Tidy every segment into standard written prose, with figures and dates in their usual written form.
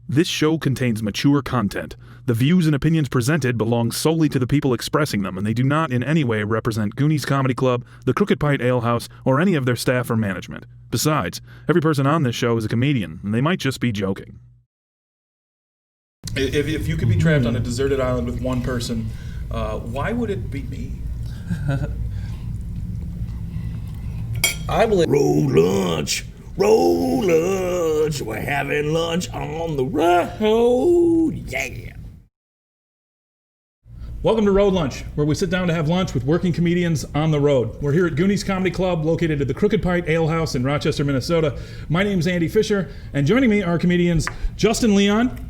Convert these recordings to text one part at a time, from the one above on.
This show contains mature content. The views and opinions presented belong solely to the people expressing them, and they do not in any way represent Goonies Comedy Club, the Crooked Pint Ale House, or any of their staff or management. Besides, every person on this show is a comedian, and they might just be joking. If you could be trapped on a deserted island with one person, why would it be me? I believe. Roll lunch, we're having lunch on the road, yeah. Welcome to Road Lunch, where we sit down to have lunch with working comedians on the road. We're here at Goonies Comedy Club, located at the Crooked Pint Ale House in Rochester, Minnesota. My name's Andy Fisher, and joining me are comedians Justin Leon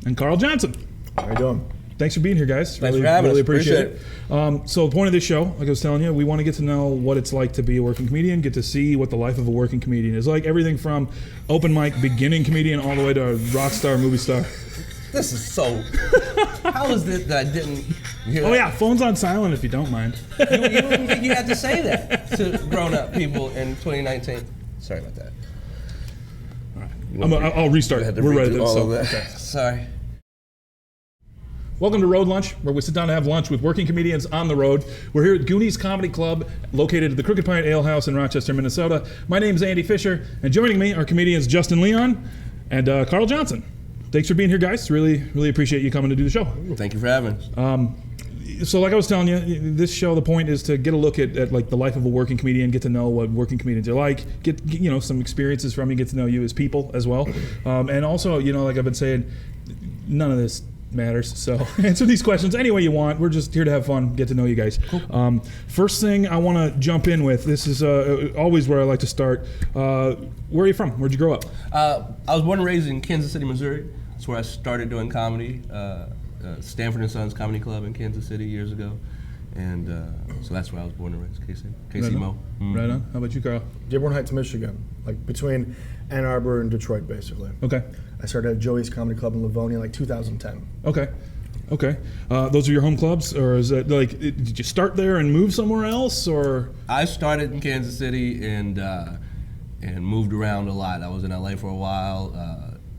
and Carl Johnson. How you doing? Thanks for being here, guys. Thanks for having us. Appreciate it. So the point of this show, like I was telling you, we want to get to know what it's like to be a working comedian, get to see what the life of a working comedian is like. Everything from open mic beginning comedian all the way to rock star, movie star. This is so. How is it that I didn't hear that? Oh yeah, phone's on silent if you don't mind. You wouldn't think you had to say that to grown-up people in 2019. Sorry about that. All right. I'll restart. We're ready. Okay. Sorry. Welcome to Road Lunch, where we sit down to have lunch with working comedians on the road. We're here at Goonies Comedy Club, located at the Crooked Pint Ale House in Rochester, Minnesota. My name's Andy Fisher, and joining me are comedians Justin Leon and Carl Johnson. Thanks for being here, guys. Really appreciate you coming to do the show. Thank you for having us. So like I was telling you, this show, the point is to get a look at like the life of a working comedian, get to know what working comedians are like, get some experiences from you, get to know you as people as well. And also, like I've been saying, none of this matters, so answer these questions any way you want. We're just here to have fun, get to know you guys. Cool. First thing I want to jump in with, this is always where I like to start. Where are you from? Where'd you grow up? I was born and raised in Kansas City, Missouri. That's where I started doing comedy. Stanford & Sons Comedy Club in Kansas City years ago. And so that's where I was born and raised, KC Mo. Right on. How about you, Carl? Dearborn Heights, Michigan, like between Ann Arbor and Detroit, basically. Okay. I started at Joey's Comedy Club in Livonia in like 2010. Okay. Those are your home clubs, or is it like, did you start there and move somewhere else, or? I started in Kansas City and moved around a lot. I was in LA for a while.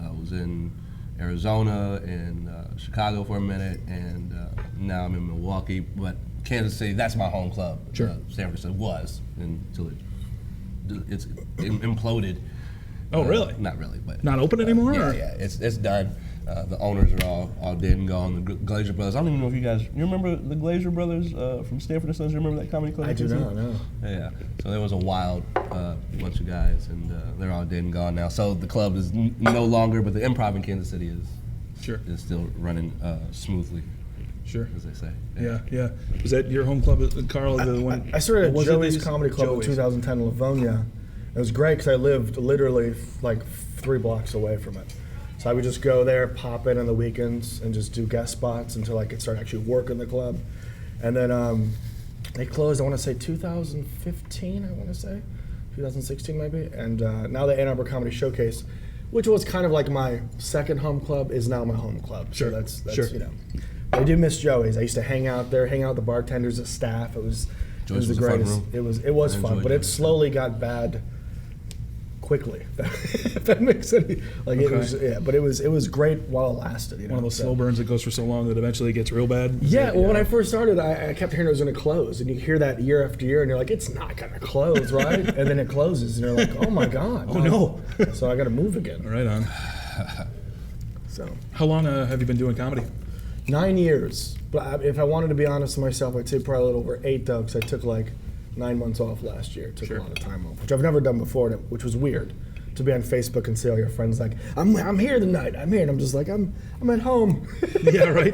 I was in Arizona and Chicago for a minute, and now I'm in Milwaukee. But Kansas City, that's my home club. Sure. San Francisco was until it's imploded. Oh, really? Not really, but not open anymore. Yeah, it's done. The owners are all dead and gone. The Glazer brothers. I don't even know if you remember the Glazer brothers from Stanford & Sons. You remember that comedy club? I do not know. Yeah. So there was a wild bunch of guys, and they're all dead and gone now. So the club is no longer, but the Improv in Kansas City is still running smoothly. Sure. As they say. Yeah. Was that your home club, Carl? I started at Joey's Comedy Club in 2010 in Livonia. It was great because I lived literally like 3 blocks away from it. So I would just go there, pop in on the weekends, and just do guest spots until I could start actually working the club. And then they closed, I want to say 2015, 2016 maybe. And now the Ann Arbor Comedy Showcase, which was kind of like my second home club, is now my home club. Sure. So that's sure. I do miss Joey's. I used to hang out there, hang out with the bartenders, the staff. It was the greatest. It was fun, but it slowly got bad quickly. If that makes any but it was great while it lasted. One of those slow burns that goes for so long that eventually it gets real bad. When I first started, I kept hearing it was going to close, and you hear that year after year, and you're like, it's not going to close, right? And then it closes, and you're like, oh my god, oh no! So I got to move again. Right on. So how long have you been doing comedy? 9 years, but if I wanted to be honest with myself, I'd say probably a little over 8 though, because I took like 9 months off last year. Took a lot of time off, which I've never done before, which was weird. To be on Facebook and see all your friends like, I'm here tonight, I'm here, and I'm just like, I'm at home. Yeah, right.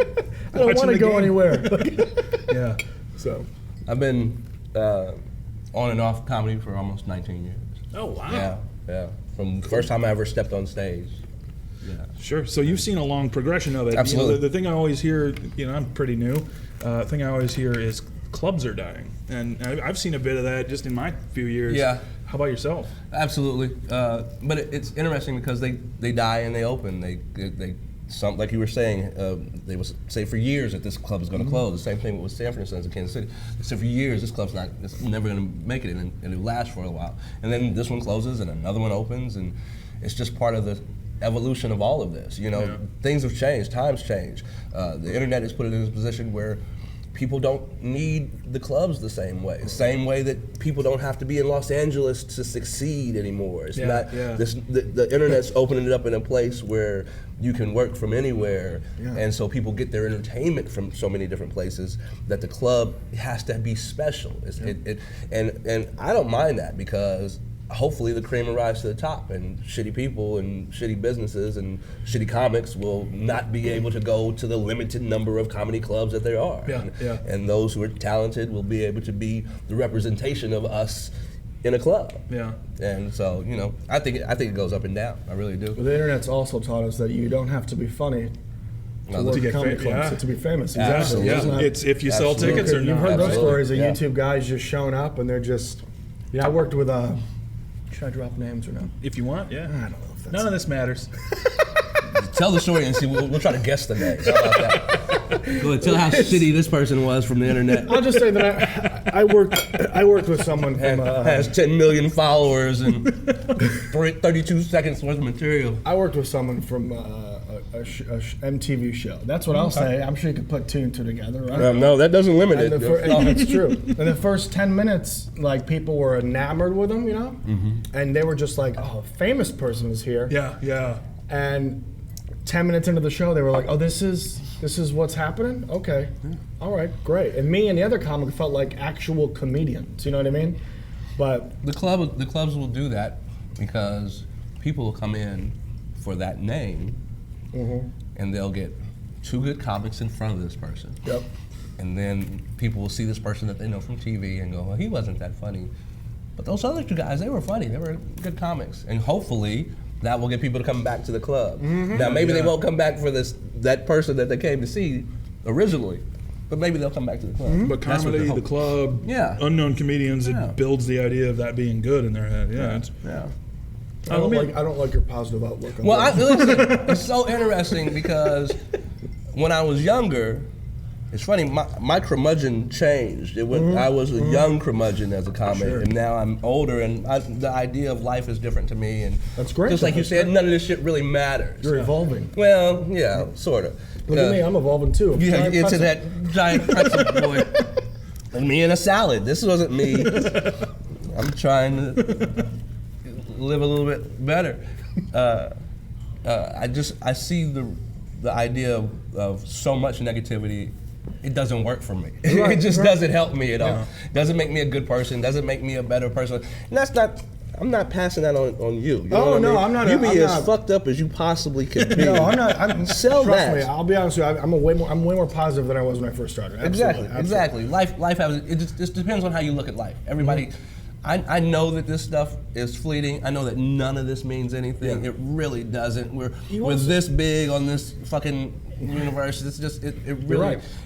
I don't want to go anywhere. Yeah. So I've been on and off comedy for almost 19 years. Oh wow. Yeah. From the first time I ever stepped on stage. Yeah. Sure. So you've seen a long progression of it. Absolutely. The thing I always hear, I'm pretty new. The thing I always hear is clubs are dying, and I've seen a bit of that just in my few years. Yeah. How about yourself? Absolutely. But it's interesting because they die and they open. They like you were saying, they would say for years that this club is going to close. The same thing with Stanford & Sons in Kansas City. They said for years this club's it's never going to make it, and it will last for a while. And then this one closes and another one opens, and it's just part of evolution of all of this. You know, things have changed, times change. The internet has put it in a position where people don't need the clubs the same way. The same way that people don't have to be in Los Angeles to succeed anymore. It's not the internet's opening it up in a place where you can work from anywhere, and so people get their entertainment from so many different places that the club has to be special. And I don't mind that, because hopefully the cream will rise to the top, and shitty people and shitty businesses and shitty comics will not be able to go to the limited number of comedy clubs that there are. And those who are talented will be able to be the representation of us in a club. And so, you know, I think it goes up and down. I really do. But the internet's also taught us that you don't have to be funny to work at comedy clubs, to be famous. Absolutely. It's if you sell tickets or you've not. heard those stories of YouTube guys just showing up and they're just. Yeah, I worked with should I drop names or no? If you want, I don't know if that's None of this matters. Tell the story and see. We'll try to guess the name. How about that? Go ahead, tell how shitty this person was from the internet. I'll just say that I worked with someone from has 10 million followers and 32 seconds worth of material. I worked with someone from a MTV show. That's what I'll say. I'm sure you could put two and two together, right? No, that doesn't limit it. It's true. In the first 10 minutes, like, people were enamored with him, you know, and they were just like, "Oh, a famous person is here." And 10 minutes into the show, they were like, "Oh, this is what's happening? Okay, all right, great." And me and the other comic felt like actual comedians. You know what I mean? But the clubs will do that because people will come in for that name, and they'll get two good comics in front of this person. And then people will see this person that they know from TV and go, "Well, he wasn't that funny, but those other two guys, they were funny. They were good comics." And hopefully that will get people to come back to the club. Now maybe they won't come back for that person that they came to see originally, but maybe they'll come back to the club. But comedy, the club, unknown comedians, it builds the idea of that being good in their head. I don't like your positive outlook. Listen, it's so interesting because when I was younger, it's funny, my curmudgeon changed. I was a young curmudgeon as a comic, and now I'm older, and the idea of life is different to me. And that's great. Just like you said, none of this shit really matters. You're evolving. Well, yeah, sort of. Look at me, I'm evolving too. Yeah, into that giant pretzel boy. And me in a salad. This wasn't me. I'm trying to live a little bit better. I see the idea of so much negativity. It doesn't work for me. It just doesn't help me at all. Doesn't make me a good person. Doesn't make me a better person. And that's not. I'm not passing that on you. You know what I mean? I'm not. You be as fucked up as you possibly could be. No, I'm not. Sell trust that. me. I'll be honest with you. I'm way more positive than I was when I first started. Absolutely. Exactly. Life has. It just depends on how you look at life. Everybody. I know that this stuff is fleeting. I know that none of this means anything. It really doesn't. We're this big on this fucking universe. It's just it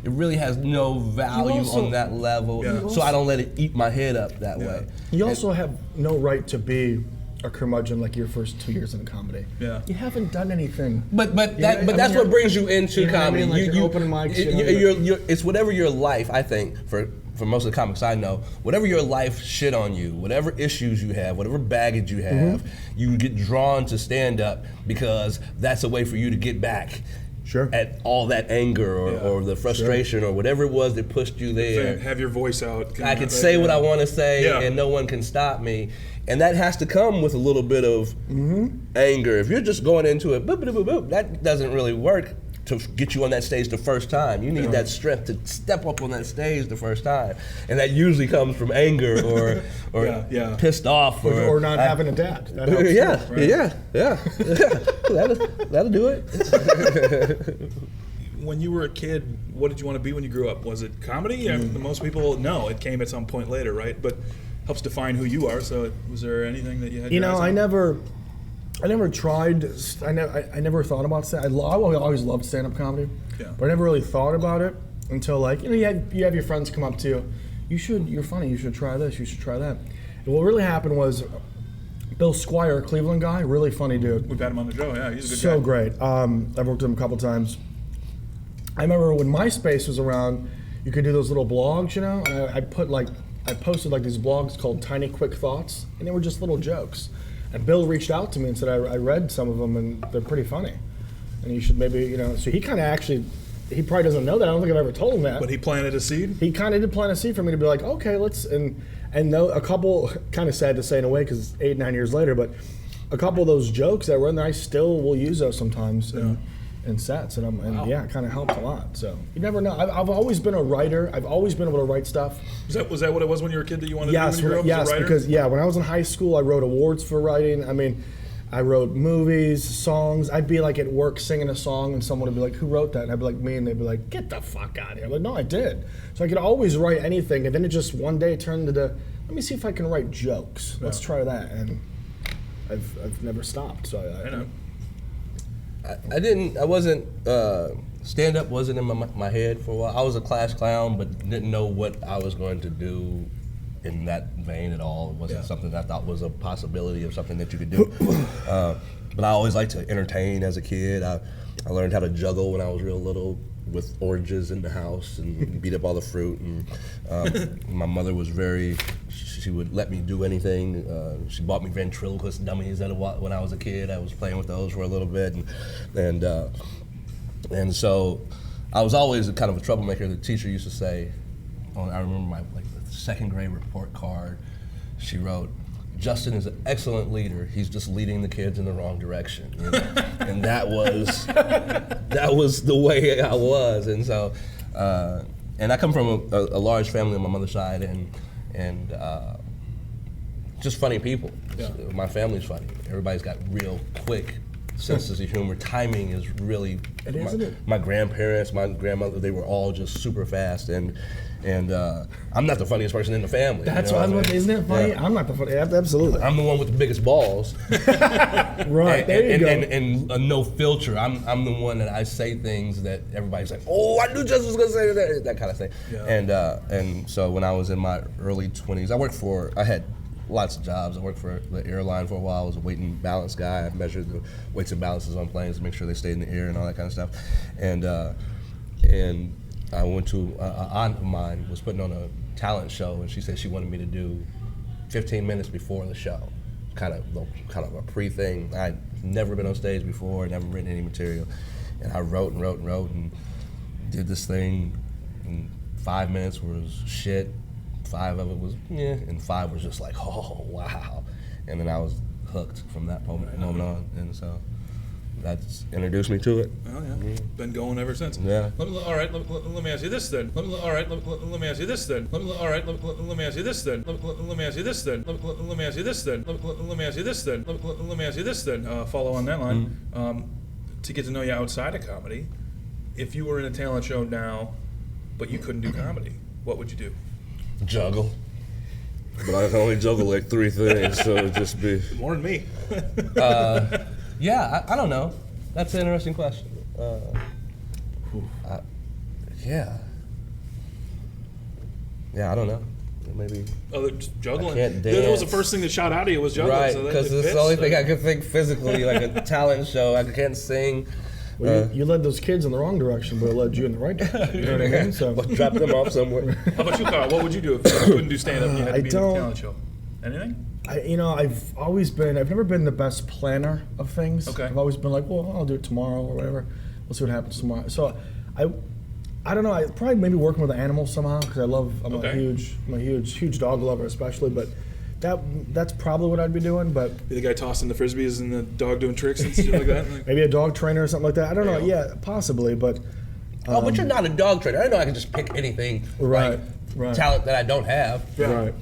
really has no value on that level. So I don't let it eat my head up that way. You also have no right to be a curmudgeon like your first 2 years in comedy. You haven't done anything. But that's what brings you into comedy. You're opening mics. It's whatever your life. I think for most of the comics I know, whatever your life shit on you, whatever issues you have, whatever baggage you have, you get drawn to stand up because that's a way for you to get back at all that anger or the frustration or whatever it was that pushed you there. Have your voice out. I can say what I want to say and no one can stop me. And that has to come with a little bit of anger. If you're just going into it, boop, boop, boop, boop, that doesn't really work to get you on that stage the first time. You need that strength to step up on that stage the first time. And that usually comes from anger or pissed off. Or not having a dad. That helps That'll do it. When you were a kid, what did you want to be when you grew up? Was it comedy? Most people, no, it came at some point later, right? But helps define who you are. So was there anything that you had? I never tried. I never thought about stand. I always loved stand-up comedy, but I never really thought about it until you have your friends come up to you. You're funny. You should try this. You should try that. And what really happened was Bill Squire, Cleveland guy, really funny dude. We've had him on the show. Yeah, he's a good guy. So great. I've worked with him a couple times. I remember when MySpace was around, you could do those little blogs, And I posted these blogs called Tiny Quick Thoughts, and they were just little jokes. And Bill reached out to me and said, I read some of them and they're pretty funny. And you should maybe, so he kind of actually, he probably doesn't know that. I don't think I've ever told him that. But he planted a seed? He kind of did plant a seed for me to be like, okay, let's, and no, a couple, kind of sad to say in a way because it's 8-9 years later, but a couple of those jokes that were in there, I still will use those sometimes in sets. And, it kind of helped a lot. So you never know. I've always been a writer. I've always been able to write stuff. Was that what it was when you were a kid that you wanted to do when you grew up as a writer? Because when I was in high school, I wrote awards for writing. I mean, I wrote movies, songs. I'd be like at work singing a song and someone would be like, who wrote that? And I'd be like, me. And they'd be like, get the fuck out of here. I'm like, no, I did. So I could always write anything. And then it just one day turned into, let me see if I can write jokes. Let's try that. And I've never stopped. So I know. I wasn't, stand-up wasn't in my head for a while. I was a class clown, but didn't know what I was going to do in that vein at all. It wasn't something that I thought was a possibility of something that you could do. But I always liked to entertain as a kid. I learned how to juggle when I was real little with oranges in the house and beat up all the fruit. And my mother was she would let me do anything. She bought me ventriloquist dummies when I was a kid. I was playing with those for a little bit. And so I was always kind of a troublemaker. The teacher used to say, I remember my second grade report card, she wrote, Justin is an excellent leader. He's just leading the kids in the wrong direction. And that was the way I was. And so, and I come from a large family on my mother's side, and just funny people. Yeah. My family's funny. Everybody's got real quick senses of humor. Timing is really. My grandparents, my grandmother, they were all just super fast, and I'm not the funniest person in the family. That's what I was about to say. Isn't it funny? Yeah. I'm not the funniest. Absolutely. I'm the one with the biggest balls. Right. There you go. And no filter. I'm the one that I say things that everybody's like, oh, I knew Justin was gonna say that kind of thing. Yeah. And so when I was in my early 20s, I had lots of jobs. I worked for the airline for a while. I was a weight and balance guy. I measured the weights and balances on planes to make sure they stayed in the air and all that kind of stuff. And I went to an aunt of mine was putting on a talent show, and she said she wanted me to do 15 minutes before the show, kind of a pre-thing. I'd never been on stage before, never written any material, and I wrote and did this thing. And 5 minutes was shit. 5 of it was and 5 was just like, oh wow, and then I was hooked from that moment on, and so that's introduced me to it. Oh yeah, been going ever since. Yeah. All right, let me ask you this then. All right, let me ask you this then. All right, let me ask you this then. Let me ask you this then. Let me ask you this then. Let me ask you this then. Let me ask you this then. Follow on that line. To get to know you outside of comedy, if you were in a talent show now, but you couldn't do comedy, what would you do? Juggle. But I can only juggle like 3 things, so it'd just be. More than me. Yeah, I don't know. That's an interesting question. Yeah, I don't know. Maybe. Oh, juggling. I can't dance. That was the first thing that shot out of you was juggling. Right, because so it's the only thing I could think physically, like a talent show. I can't sing. Well, you led those kids in the wrong direction, but it led you in the right direction. You know what I mean? So drop them off somewhere. How about you, Carl? What would you do if you couldn't do stand-up and you had to be in a talent show? Anything? I've never been the best planner of things. Okay. I've always been like, well, I'll do it tomorrow or whatever. We'll see what happens tomorrow. So I don't know. I probably maybe working with the animals somehow because I'm a huge dog lover especially. But that's probably what I'd be doing. But be the guy tossing the frisbees and the dog doing tricks and stuff like that. Maybe a dog trainer or something like that. I don't know. Yeah, possibly. But but you're not a dog trainer. I know I can just pick anything. Right. Talent that I don't have. Yeah. Right.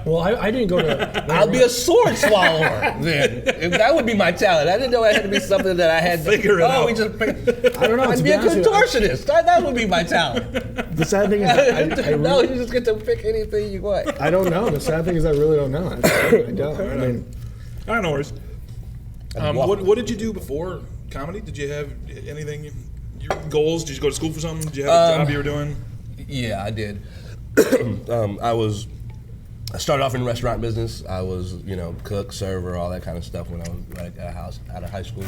Well, I didn't go to. I'll be a sword swallower then. That would be my talent. I didn't know it had to be something that I had to figure it out. We just pick. I don't know. I'd be a contortionist. That would be my talent. The sad thing is, no, you just get to pick anything you want. I don't know. The sad thing is, I really don't know. I don't. I mean, I don't know. Worries. What did you do before comedy? Did you have anything? Your goals? Did you go to school for something? Did you have a job you were doing? Yeah, I did. I started off in the restaurant business. I was, cook, server, all that kind of stuff when I was out of high school.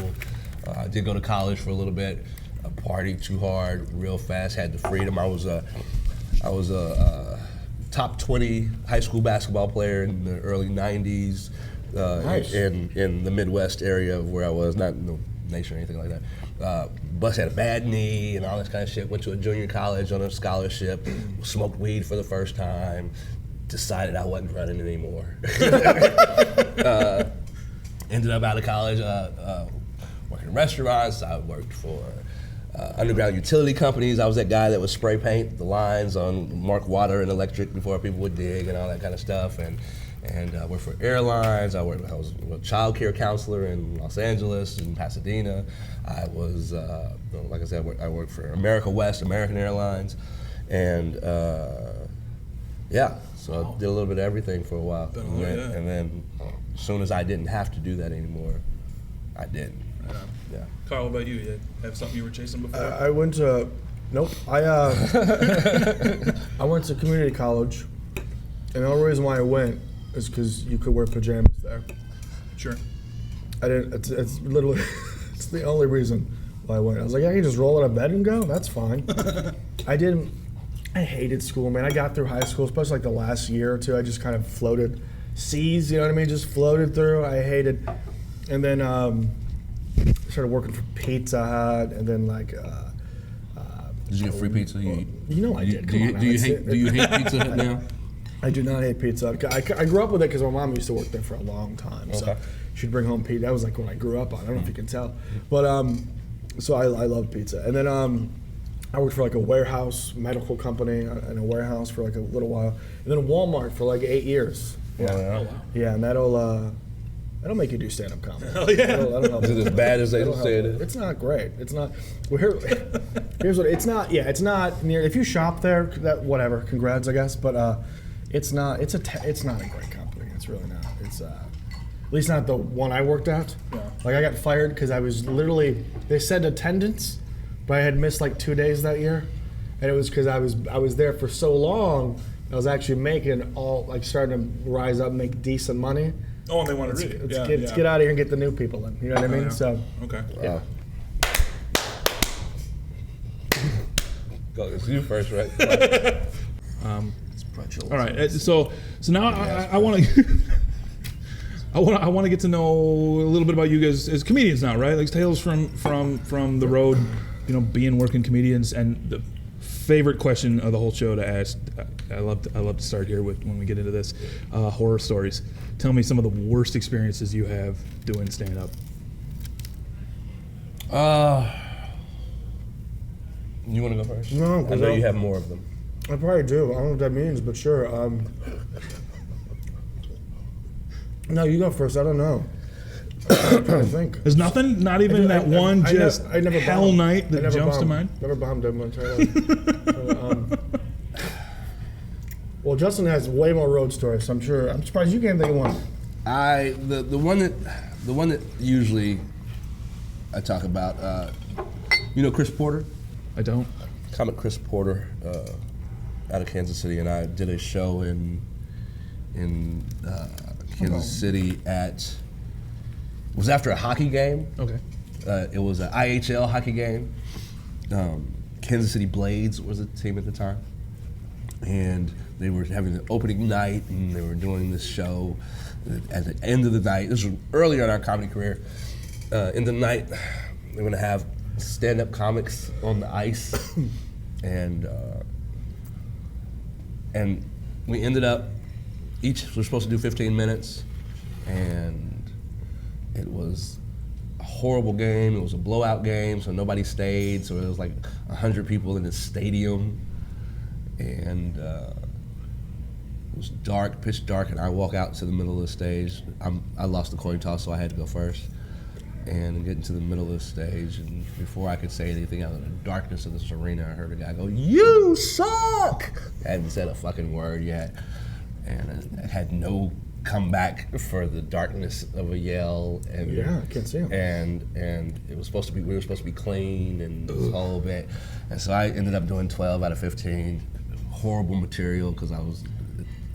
I did go to college for a little bit. I partied too hard, real fast. Had the freedom. I was a top 20 high school basketball player in the early '90s. Nice. in the Midwest area of where I was, not no nation or anything like that. Bus had a bad knee and all this kind of shit. Went to a junior college on a scholarship, smoked weed for the first time, decided I wasn't running anymore. Ended up out of college working in restaurants. I worked for underground utility companies. I was that guy that would spray paint the lines on Mark Water and Electric before people would dig and all that kind of stuff. And I worked for airlines. I was a child care counselor in Los Angeles and Pasadena. I was, like I said, I worked for America West, American Airlines. And yeah, so I did a little bit of everything for a while. And then as soon as I didn't have to do that anymore, I didn't. Yeah. Carl, what about you? You have something you were chasing before? I went to, nope. I went to community college, and the only reason why I went is because you could wear pajamas there. Sure. I didn't. It's literally, it's the only reason why I went. I was like, I can just roll out of bed and go. That's fine. I hated school, man. I got through high school, especially like the last year or two. I just kind of floated seas, you know what I mean? Just floated through. I hated, and then. Started working for Pizza Hut, and then like. Did you get free pizza? You know I did. Do you hate Pizza Hut now? I do not hate Pizza Hut. I grew up with it because my mom used to work there for a long time. So she'd bring home pizza. That was like when I grew up on. I don't know if you can tell, but so I love pizza. And then I worked for like a warehouse medical company in a warehouse for like a little while, and then Walmart for like 8 years. Yeah. Oh, wow. Yeah, and that'll make you do stand-up comedy. Oh yeah. That'll help. Is it as bad as they say it is? It's not great. It's not. Well, here's what. It's not. Yeah, it's not near. If you shop there, that whatever. Congrats, I guess. But it's not. It's not a great company. It's really not. It's at least not the one I worked at. Yeah. Like I got fired because I was literally. They said attendance, but I had missed like 2 days that year, and it was because I was there for so long. I was actually making starting to rise up, and make decent money. Oh, and they want to read it. Let's get out of here and get the new people in. You know what I mean? Yeah. So okay. Yeah. Go, it's you first, right? All right. So now I want to. I want to get to know a little bit about you guys as comedians now, right? Like tales from the road, being working comedians. And the favorite question of the whole show to ask, I love to start here with when we get into this, horror stories. Tell me some of the worst experiences you have doing stand-up. You want to go first? No, I know you have more of them. I probably do. I don't know what that means, but sure. No, you go first. I don't know. I'm trying to think. There's nothing? Not even that one just I never hell bombed. night that jumps to mind? Never bombed in my entire life. Well, Justin has way more road stories, so I'm surprised you can't think of one. The one that usually I talk about, Chris Porter? I don't. Comic Chris Porter out of Kansas City, and I did a show in Kansas City it was after a hockey game. Okay. It was an IHL hockey game. Kansas City Blades was the team at the time. And they were having the opening night, and they were doing this show. At the end of the night, this was earlier in our comedy career, in the night, they're going to have stand-up comics on the ice. And we ended up, each was supposed to do 15 minutes, and it was a horrible game. It was a blowout game, so nobody stayed. So there was like 100 people in the stadium, and it was dark, pitch dark, and I walk out to the middle of the stage. I lost the coin toss, so I had to go first. And getting to the middle of the stage, and before I could say anything out of the darkness of this arena, I heard a guy go, "You suck!" I hadn't said a fucking word yet, and I had no comeback for the darkness of a yell. And yeah, I can't see him. And it was supposed to be, we were supposed to be clean and this whole bit, and so I ended up doing 12 out of 15. Horrible material because I was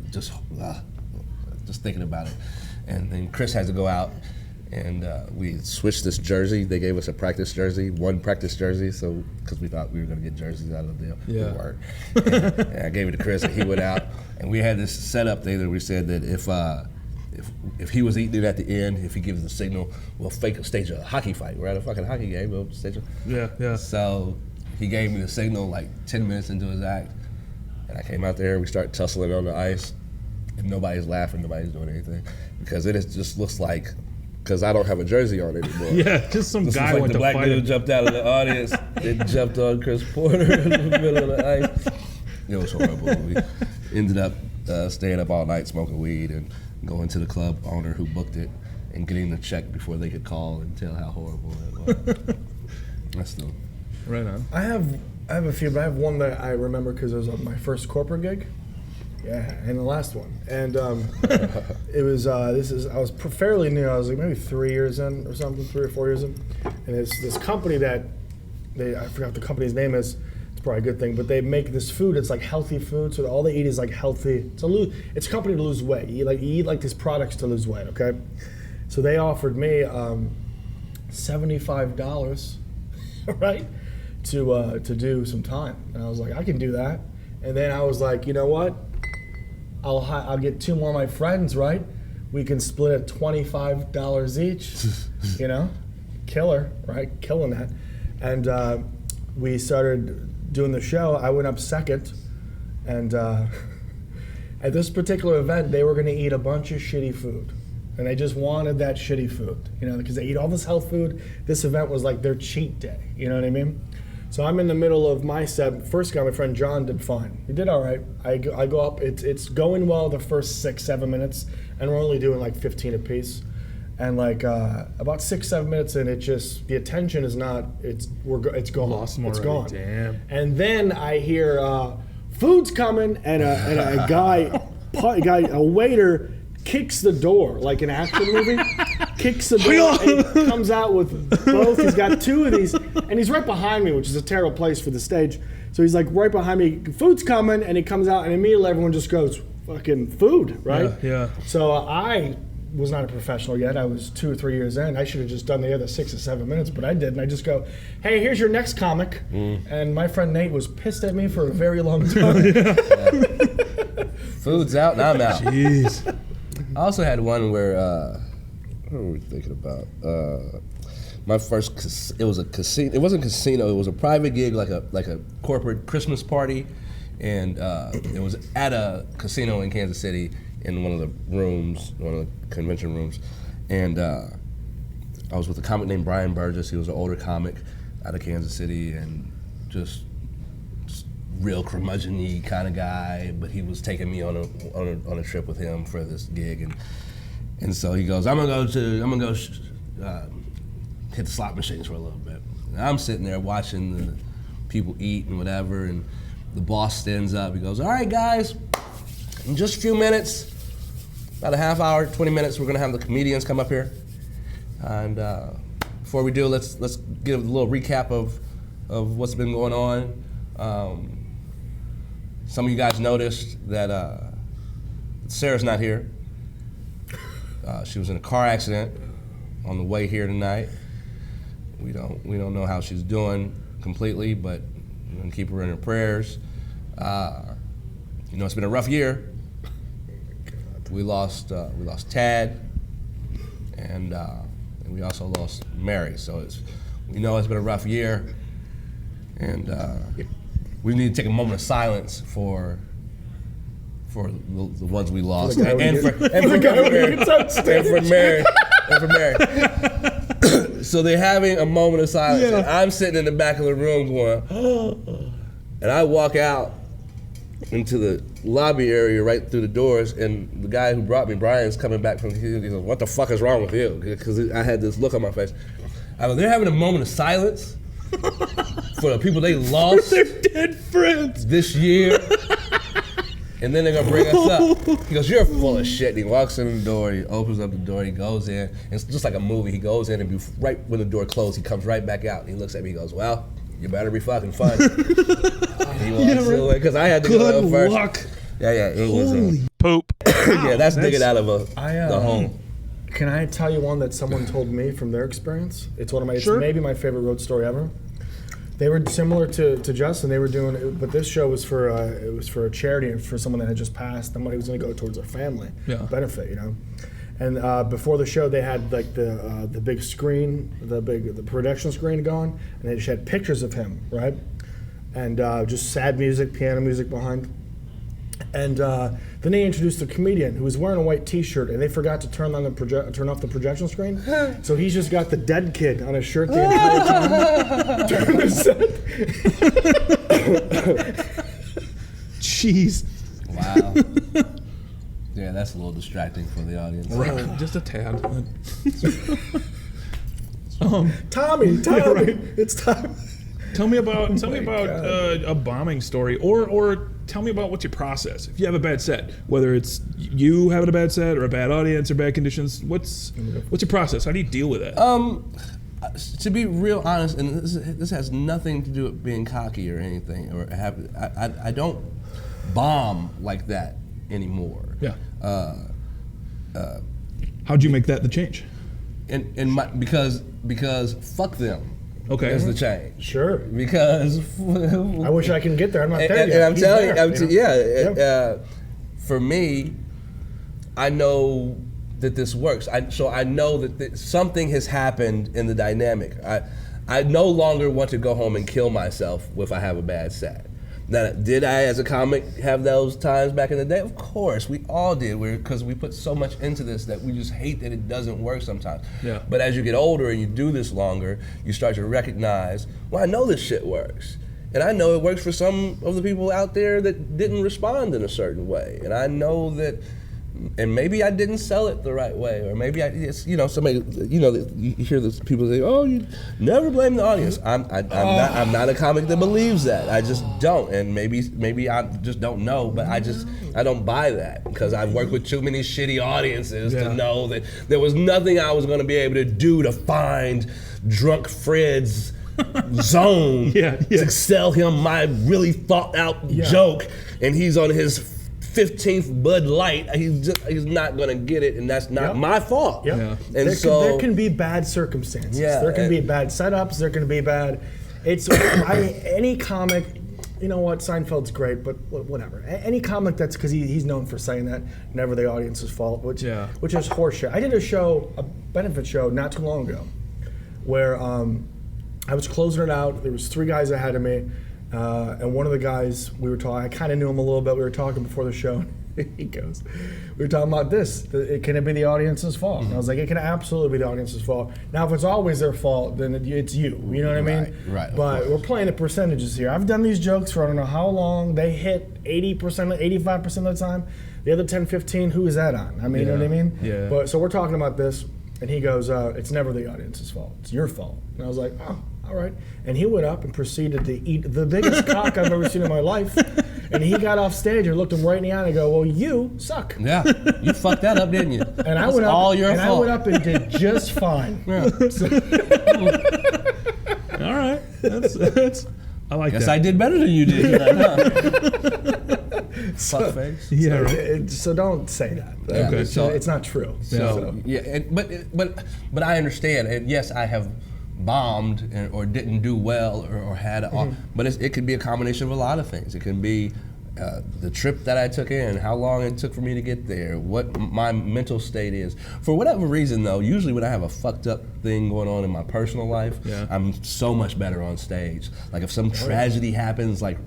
just thinking about it. And then Chris had to go out. And we switched this jersey. They gave us a practice jersey, one practice jersey, so because we thought we were going to get jerseys out of the deal. Yeah. We weren't. And I gave it to Chris, and he went out. And we had this setup thing that we said that if he was eating it at the end, if he gives the signal, we'll stage a hockey fight. We're at a fucking hockey game. We'll stage Yeah. So he gave me the signal like 10 minutes into his act, and I came out there. We started tussling on the ice, and nobody's laughing, nobody's doing anything, because just looks like, because I don't have a jersey on anymore. Yeah, just some This guy was like went the to black fight dude him. jumped out of the audience and jumped on Chris Porter in the middle of the ice. It was horrible. We ended up staying up all night smoking weed and going to the club owner who booked it and getting the check before they could call and tell how horrible it was. That's still Right on. I have a few, but I have one that I remember because it was my first corporate gig. Yeah, and the last one. And it was, I was fairly new. I was like maybe 3 years in or something, 3 or 4 years in. And it's this company that, I forgot what the company's name is. It's probably a good thing, but they make this food. It's like healthy food. So all they eat is like healthy. It's a company to lose weight. You eat like these products to lose weight, okay? So they offered me $75, right? To do some time. And I was like, I can do that. And then I was like, you know what? I'll get 2 more of my friends, right? We can split at $25 each, you know? Killer, right? Killing that. And we started doing the show. I went up second. And at this particular event, they were gonna eat a bunch of shitty food. And they just wanted that shitty food, you know, because they eat all this health food. This event was like their cheat day, you know what I mean? So I'm in the middle of my set. First guy, my friend John, did fine. He did all right. I go up. It's going well the first 6-7 minutes, and we're only doing like 15 apiece. And like about 6-7 minutes in, the attention is not. It's gone. Lost him it's already. gone. Damn. And then I hear food's coming, and a a waiter kicks the door like an action movie. Kicks the door and comes out with both. He's got 2 of these, and he's right behind me, which is a terrible place for the stage. So he's like right behind me. Food's coming, and he comes out, and immediately everyone just goes, "Fucking food!" Right? Yeah. So I was not a professional yet. I was 2 or 3 years in. I should have just done the other 6 or 7 minutes, but I didn't. I just go, "Hey, here's your next comic," and my friend Nate was pissed at me for a very long time. food's out and I'm out. Jeez. I also had one where, what were we thinking about? My first, it was a casino. It wasn't a casino. It was a private gig, like a corporate Christmas party, and it was at a casino in Kansas City in one of the rooms, one of the convention rooms, and I was with a comic named Brian Burgess. He was an older comic out of Kansas City, and just real curmudgeon-y kind of guy, but he was taking me on a trip with him for this gig, and so he goes, I'm gonna go hit the slot machines for a little bit. And I'm sitting there watching the people eat and whatever, and the boss stands up. He goes, all right, guys, in just a few minutes, about a half hour, 20 minutes, we're gonna have the comedians come up here, and before we do, let's give a little recap of what's been going on. Some of you guys noticed that Sarah's not here. She was in a car accident on the way here tonight. We don't know how she's doing completely, but we're gonna keep her in our prayers. It's been a rough year. We lost Tad, and we also lost Mary. So we know it's been a rough year, and we need to take a moment of silence for the ones we lost, and for Mary. So they're having a moment of silence. Yeah. And I'm sitting in the back of the room going, oh. And I walk out into the lobby area right through the doors, and the guy who brought me, Brian's coming back from, he goes, what the fuck is wrong with you? Because I had this look on my face. I go, they're having a moment of silence for the people they lost. For their dead friends. This year. And then they're gonna bring us up. He goes, you're full of shit. And he walks in the door, he opens up the door, he goes in. And it's just like a movie. He goes in, and right when the door closed, he comes right back out. And he looks at me, he goes, well, you better be fucking fun. He walks away, because I had to go first. Good luck. Yeah, it was Poop. yeah, that's digging out of the home. Can I tell you one that someone told me from their experience? It's it's maybe my favorite road story ever. They were similar to Justin. They were doing it, but this show was for a charity for someone that had just passed. The money was going to go towards their family benefit, And before the show, they had like the big screen, the projection screen going, and they just had pictures of him, right? And just sad music, piano music behind. And then they introduced a comedian who was wearing a white T-shirt, and they forgot to turn off the projection screen. So he's just got the dead kid on his shirt the entire time during the set. Jeez. Wow. Yeah, that's a little distracting for the audience. Right. Just a tad. Tommy, right. it's Tommy. Tell me about a bombing story, or tell me about what's your process. If you have a bad set, whether it's you having a bad set or a bad audience or bad conditions, what's your process? How do you deal with that? To be real honest, and this has nothing to do with being cocky or anything, or I don't bomb like that anymore. Yeah. How'd you make that the change? Because fuck them. Okay. Is the change. Sure. Because I wish I can get there. I'm not there yet. And I'm telling you, for me, I know that this works. So I know that something has happened in the dynamic. I no longer want to go home and kill myself if I have a bad set. Now, did I, as a comic, have those times back in the day? Of course, we all did, because we put so much into this that we just hate that it doesn't work sometimes. Yeah. But as you get older and you do this longer, you start to recognize, well, I know this shit works. And I know it works for some of the people out there that didn't respond in a certain way. And I know that, and maybe I didn't sell it the right way, or maybe somebody, you hear those people say, "Oh, you never blame the audience." I'm not a comic that believes that. I just don't, and maybe I just don't know, but I don't buy that, because I've worked with too many shitty audiences to know that there was nothing I was going to be able to do to find drunk Fred's zone to sell him my really thought out joke, and he's on his 15th Bud Light. He's not gonna get it, and that's not my fault. Yep. Yeah. And there can be bad circumstances. Yeah, there can be bad setups. There can be bad. It's any comic. You know what? Seinfeld's great, but whatever. Any comic that's, because he's known for saying that, never the audience's fault, which is horseshit. I did a benefit show not too long ago, where I was closing it out. There was 3 guys ahead of me. And one of the guys, we were talking, I kind of knew him a little bit, we were talking before the show, he goes, we were talking about this, can it be the audience's fault? And I was like, it can absolutely be the audience's fault. Now, if it's always their fault, then it's you know what I mean? Right. But we're playing the percentages here. I've done these jokes for I don't know how long, they hit 80%, 85% of the time. The other 10, 15, who is that on? I mean, you know what I mean? Yeah. But so we're talking about this, and he goes, it's never the audience's fault, it's your fault. And I was like, oh. All right. And he went up and proceeded to eat the biggest cock I've ever seen in my life. And he got off stage and looked him right in the eye and go, well, you suck. Yeah. You fucked that up, didn't you? And I went up, all your fault. I went up and did just fine. Yeah. All right. That's I like Guess that. I did better than you did. Fuckface. Yeah. Right. So don't say that. Yeah. Okay. So it's not true. But I understand. And yes, I have bombed or didn't do well or had but it could be a combination of a lot of things. It can be the trip that I took in, how long it took for me to get there, what my mental state is. For whatever reason though, usually when I have a fucked up thing going on in my personal life, I'm so much better on stage. Like if some tragedy happens like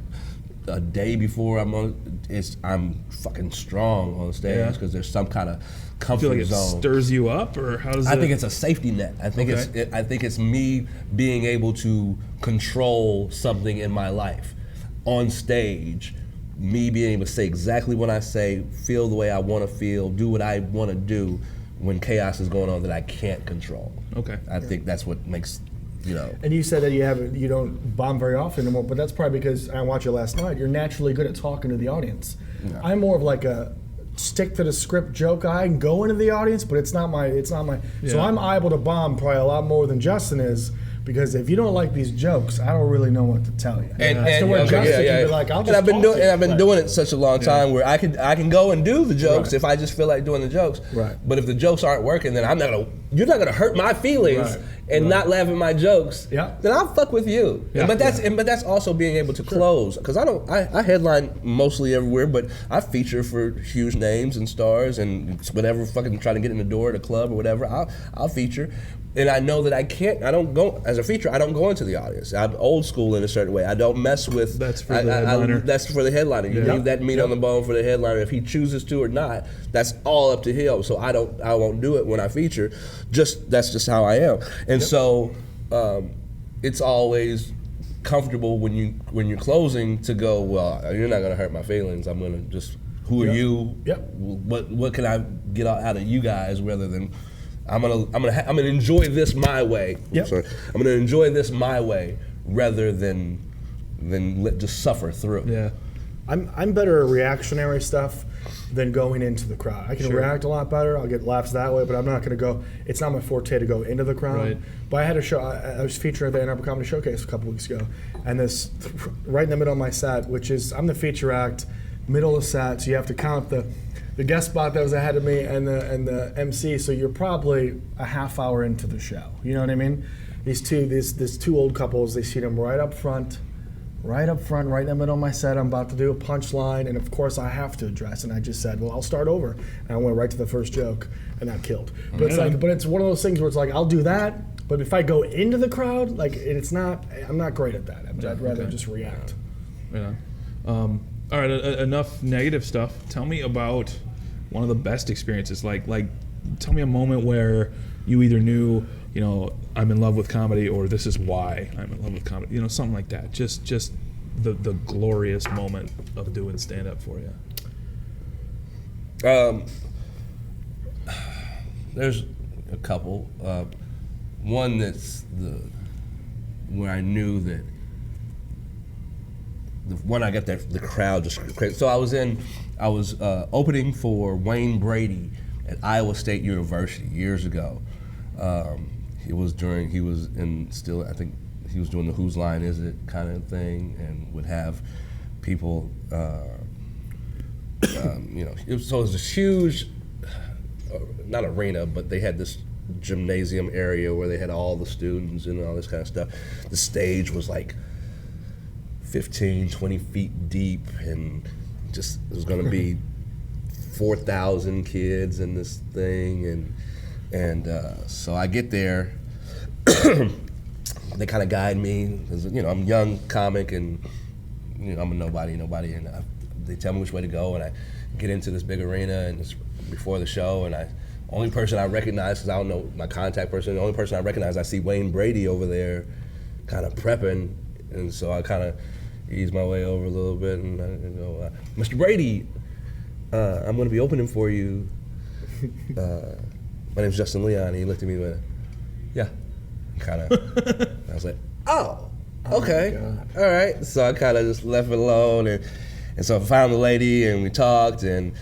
a day before I'm fucking strong on stage, because there's some kind of comfort zone. zone. It stirs you up, or how does I think it's a safety net. I think it's me being able to control something in my life on stage. Me being able to say exactly what I say, feel the way I want to feel, do what I want to do when chaos is going on that I can't control. Okay. I think that's what makes. And you said that you don't bomb very often anymore, but that's probably because I watched you last night. You're naturally good at talking to the audience. No. I'm more of like a stick to the script joke guy and go into the audience, but it's not my. So I'm able to bomb probably a lot more than Justin is, Because if you don't like these jokes, I don't really know what to tell you. And so where Justin can be like, I'll just I've been talk to you. I've been doing it such a long time where I can go and do the jokes if I just feel like doing the jokes. Right. But if the jokes aren't working, then you're not gonna hurt my feelings and not laugh at my jokes. Yeah. Then I'll fuck with you. Yeah. But that's also being able to close, because I headline mostly everywhere, but I feature for huge names and stars and whatever, fucking trying to get in the door at a club or whatever. I'll feature. And I know that I don't go, as a feature, I don't go into the audience. I'm old school in a certain way. I don't mess with. That's for the headliner. That's for the headliner. You leave that meat on the bone for the headliner. If he chooses to or not, that's all up to him. So I won't do it when I feature. That's just how I am. And so it's always comfortable when you're closing to go, well, you're not gonna hurt my feelings. I'm gonna just, who are you? Yep. What can I get out of you guys rather than I'm gonna enjoy this my way. Yep. Sorry. I'm gonna enjoy this my way rather than just suffer through. Yeah. I'm better at reactionary stuff than going into the crowd. I can react a lot better. I'll get laughs that way, but I'm not going to go. It's not my forte to go into the crowd. Right. But I had a show. I was featured at the Ann Arbor Comedy Showcase a couple weeks ago, and this right in the middle of my set, which is I'm the feature act, middle of set, so you have to count the guest spot that was ahead of me and the MC. So you're probably a half hour into the show. You know what I mean? These two old couples. They seat them right up front, right in the middle of my set. I'm about to do a punchline, and of course I have to address. And I just said, well, I'll start over. And I went right to the first joke, and that killed. But it's like, but it's one of those things where it's like, I'll do that. But if I go into the crowd, like it's not, I'm not great at that. I'd rather just react. Yeah. All right. Enough negative stuff. Tell me about one of the best experiences. Like, tell me a moment where you either knew, I'm in love with comedy, or this is why I'm in love with comedy. Something like that. Just the glorious moment of doing stand up for you. There's a couple. One that's where I knew that when I got the crowd just crazy. So I was opening for Wayne Brady at Iowa State University years ago. I think he was doing the Whose Line Is It kind of thing, and would have people, so it was this huge, not arena, but they had this gymnasium area where they had all the students and all this kind of stuff. The stage was like 15, 20 feet deep, and just it was going to be 4,000 kids in this thing, and so I get there. They kind of guide me, because I'm a young comic, and I'm a nobody, and they tell me which way to go, and I get into this big arena, and it's before the show, and only person I recognize, because I don't know my contact person, the only person I recognize, I see Wayne Brady over there kind of prepping, and so I kind of ease my way over a little bit, and I go, Mr. Brady, I'm going to be opening for you. My name's Justin Leon. And he looked at me and went, yeah, kind of. I was like, oh, okay, all right. So I kind of just left it alone, and so I found the lady, and we talked, and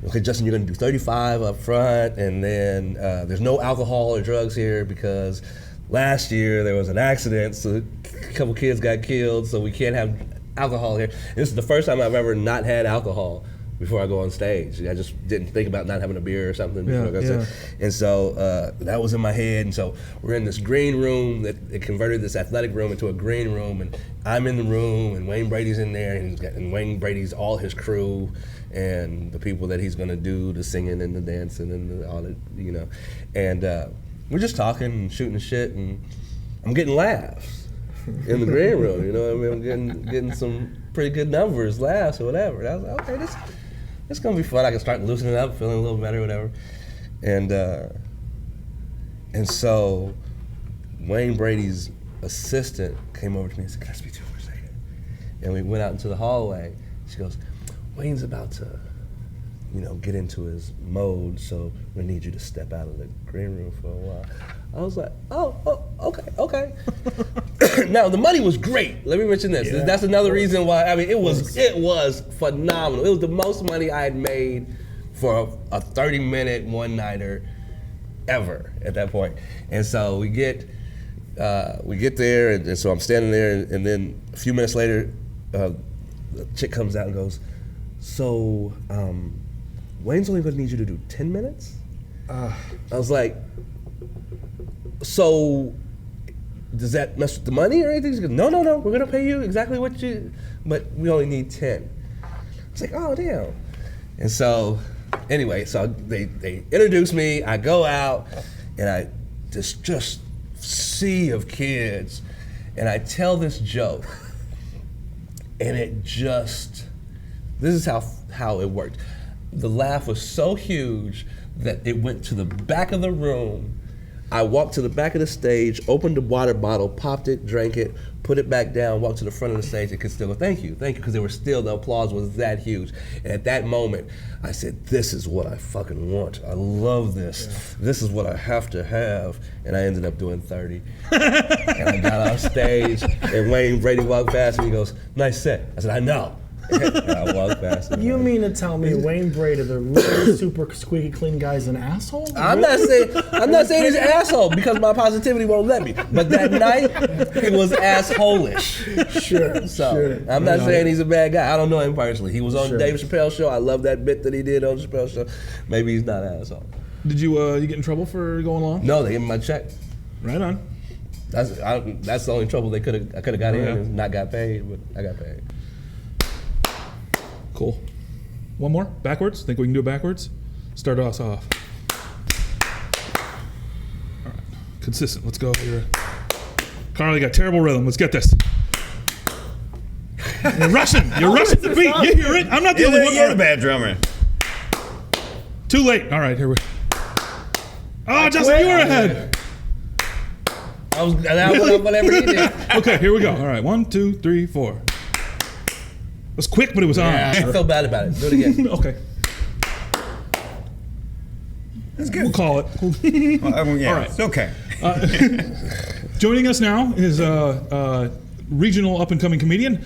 okay, Justin, you're going to do 35 up front, and then there's no alcohol or drugs here because last year there was an accident, so a couple kids got killed, so we can't have alcohol here. And this is the first time I've ever not had alcohol before I go on stage. I just didn't think about not having a beer or something before I go on stage. And so that was in my head, and so we're in this green room that it converted this athletic room into a green room, and I'm in the room, and Wayne Brady's in there, and Wayne Brady's all his crew, and the people that he's gonna do the singing and the dancing and all that, and we're just talking and shooting the shit, and I'm getting laughs in the green room, I'm getting some pretty good numbers, laughs or whatever. And I was like, okay, this gonna be fun. I can start loosening up, feeling a little better, whatever. And so Wayne Brady's assistant came over to me and said, can I speak to you for a second? And we went out into the hallway. She goes, Wayne's about to, get into his mode, so we need you to step out of the green room for a while. I was like, oh, okay. Now, the money was great. Let me mention this. Yeah, that's another reason why, it was phenomenal. It was the most money I had made for a 30-minute one-nighter ever at that point. And so we get we get there, and so I'm standing there, and then a few minutes later, the chick comes out and goes, so Wayne's only gonna need you to do 10 minutes? I was like, so does that mess with the money or anything? She goes, no, we're gonna pay you exactly what you, but we only need 10. I was like, oh, damn. And so, anyway, so they introduce me, I go out, and I just sea of kids, and I tell this joke, and it just, this is how it worked. The laugh was so huge that it went to the back of the room. I walked to the back of the stage, opened the water bottle, popped it, drank it, put it back down, walked to the front of the stage, and could still go, thank you, because there was still, the applause was that huge. And at that moment, I said, this is what I fucking want. I love this. Yeah. This is what I have to have. And I ended up doing 30. And I got off stage, and Wayne Brady walked past, and he goes, nice set. I said, I know. And I walked past. You mean to tell me Wayne Brady, the really super squeaky clean guy, is an asshole? I'm not saying he's an asshole because my positivity won't let me. But that night, he was asshole-ish. Sure. I'm not saying he's a bad guy. I don't know him personally. He was on Dave Chappelle's show. I love that bit that he did on Chappelle's show. Maybe he's not an asshole. Did you get in trouble for going along? No, they gave me my check. Right on. That's the only trouble I could have got in and not got paid, but I got paid. Cool. One more? Backwards? Think we can do it backwards? Start us off. All right. Consistent. Let's go here. Carl, you got terrible rhythm. Let's get this. You're rushing. You're rushing the beat. You hear it? I'm not the only one. You're the bad drummer. Too late. All right, here we go. Oh, Justin, you were ahead. I was whatever you did. Okay, here we go. All right, 1, 2, 3, 4. It was quick, but it was on. I felt bad about it. Do it again. Okay. That's good. We'll call it. Yeah, all right. It's okay. Joining us now is regional up-and-coming comedian.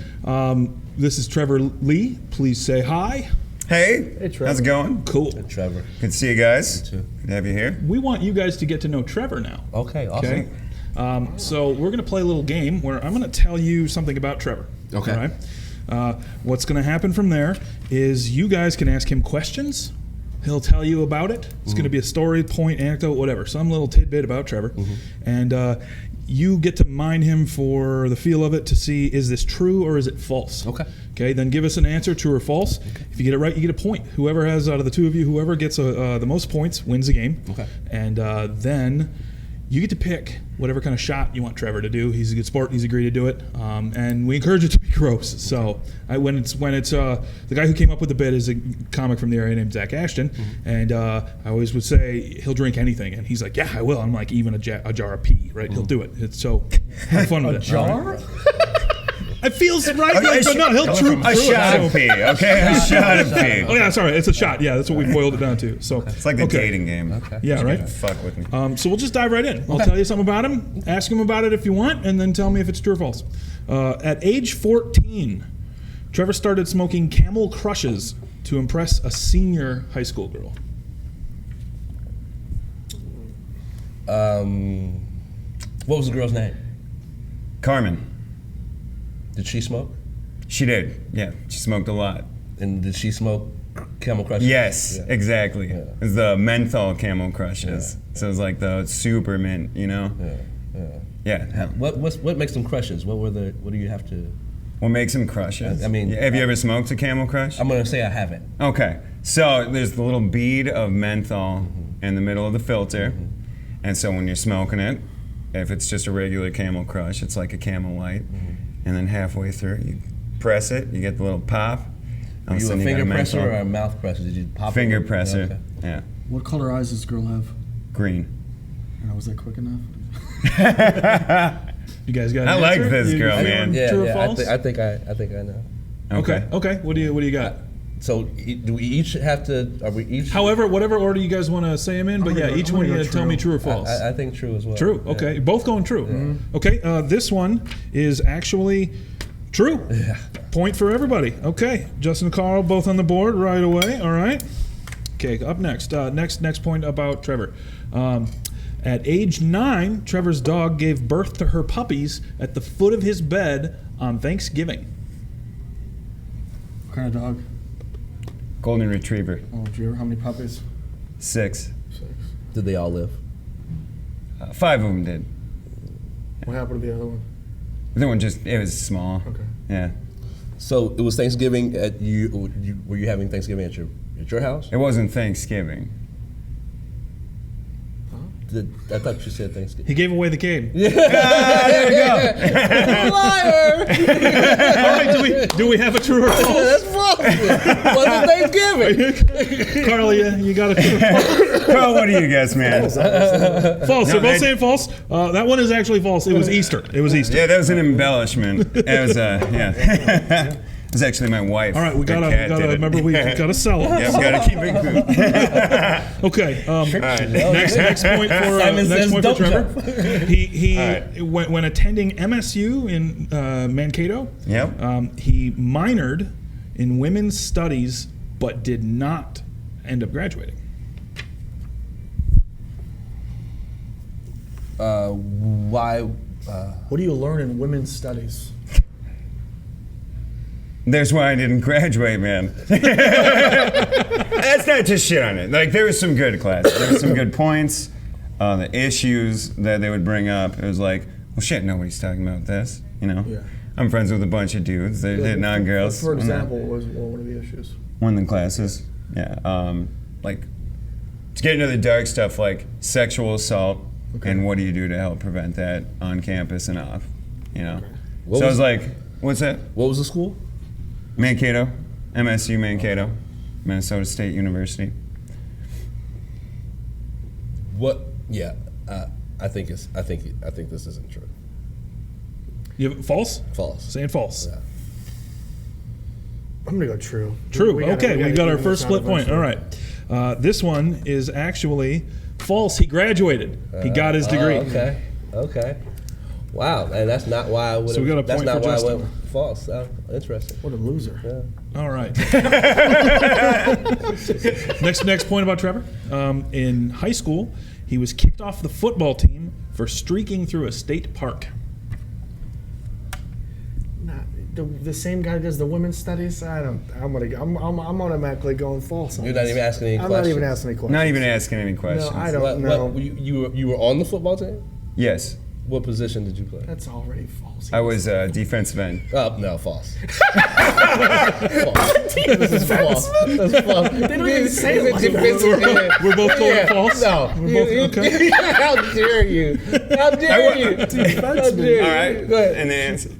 This is Trevor Lee. Please say hi. Hey, Trevor. How's it going? Cool. Hey, Trevor. Good to see you guys. You too. Good to have you here. We want you guys to get to know Trevor now. Okay, awesome. Okay? So we're going to play a little game where I'm going to tell you something about Trevor. Okay. All right? What's going to happen from there is you guys can ask him questions. He'll tell you about it. It's going to be a story, point, anecdote, whatever. Some little tidbit about Trevor. And you get to mine him for the feel of it to see, is this true or is it false? Okay, then give us an answer, true or false. If you get it right, you get a point. Whoever has, out of the two of you, whoever gets the most points wins the game. And then you get to pick whatever kind of shot you want Trevor to do. He's a good sport. He's agreed to do it, and we encourage it to be gross. So when it's the guy who came up with the bit is a comic from the area named Zach Ashton, and I always would say he'll drink anything, and he's like, yeah, I will. I'm like, even a jar of pee, right? He'll do it. It's so have fun with it. A jar? It feels right, but no, he'll troop A through shot it. of pee, okay? A shot of pee. Oh yeah, sorry, it's a shot. Yeah, that's what we boiled it down to. So It's like the dating game. Yeah, right. Fuck with me. So we'll just dive right in. I'll tell you something about him, ask him about it if you want, and then tell me if it's true or false. At age 14, Trevor started smoking Camel Crushes to impress a senior high school girl. What was the girl's name? Carmen. Did she smoke? She did. Yeah, she smoked a lot. And did she smoke Camel Crushes? Yes, exactly. Yeah. It's the menthol Camel Crushes. So it's like the super mint, you know? Yeah. Hell. What makes them crushes? What do you have to? What makes them crushes? I mean, have you ever smoked a Camel Crush? I'm gonna say I haven't. Okay, so there's the little bead of menthol in the middle of the filter, and so when you're smoking it, if it's just a regular Camel Crush, it's like a Camel Light, and then halfway through you press it, you get the little pop. Were you a finger presser or a mouth presser? Did you pop finger it? presser? Okay. Yeah. What color eyes does this girl have? Green. Was that quick enough? You guys got? I an like answer? this girl, man. Yeah, True or yeah. false? I think I know. Okay. What do you got? So do we each have to? Are we each? However, whatever order you guys want to say them in, but yeah, each one you go tell me true. true or false. I think true as well. True. Yeah. Okay. Both going true. Okay. This one is actually true. Yeah. Point for everybody. Okay. Justin and Carl both on the board right away. All right. Okay. Up next. Next point about Trevor. At age 9, Trevor's dog gave birth to her puppies at the foot of his bed on Thanksgiving. What kind of dog? Golden Retriever. Oh, do you ever how many puppies? 6. Did they all live? 5 of them did. What happened to the other one? The one it was small. Okay. Yeah. So it was Thanksgiving at were you having Thanksgiving at your house? It wasn't Thanksgiving. I thought you said Thanksgiving. He gave away the game. There we go. Liar! All right, do we have a true or false? That's false. Wasn't Thanksgiving. Carly, you got a true or false? Carl, what do you guess, man? False. No, They're both saying false. That one is actually false. It was Easter. It was Easter. Yeah, that was an embellishment. It was, yeah. It was actually my wife. All right, we gotta remember we gotta sell them. Yeah, we gotta keep it good. Okay. Next point for Trevor. He right. when attending MSU in Mankato. Yep. He minored in women's studies, but did not end up graduating. Why? What do you learn in women's studies? That's why I didn't graduate, man. That's not just shit on it. Like, there was some good classes. There was some good points. The issues that they would bring up, it was like, well, shit, nobody's talking about this, you know? Yeah. I'm friends with a bunch of dudes. They're hitting on girls. For example, what was one of the issues? One of the classes, yeah. Like, to get into the dark stuff, like sexual assault, and what do you do to help prevent that on campus and off, you know? What So I was- was like, what's that? What was the school? Mankato, MSU Mankato, Minnesota State University. What? Yeah. I think this isn't true. You have false? False. Saying false. Yeah. I'm gonna go true. True. We gotta We got our even first this split out point. All eventually. right. This one is actually false. He graduated. He got his degree. Okay. Wow, and that's not why I would. So we got a That's point not for why I Justin. went false. Interesting. What a loser. Yeah. All right. Next point about Trevor. In high school, he was kicked off the football team for streaking through a state park. Nah, the same guy does the women's studies. I'm automatically going false. On You're not this. even asking any I'm questions. not even asking any questions. Not even asking any questions. No, I don't know. You were on the football team? Yes, What position did you play? That's already false. I was defensive end. Oh, no, false. False. This is false. That's false. They don't even say it like that. We're both going false? No. We're both, okay. How dare you? How dare you? How dare you? All right, Go ahead. and the answer.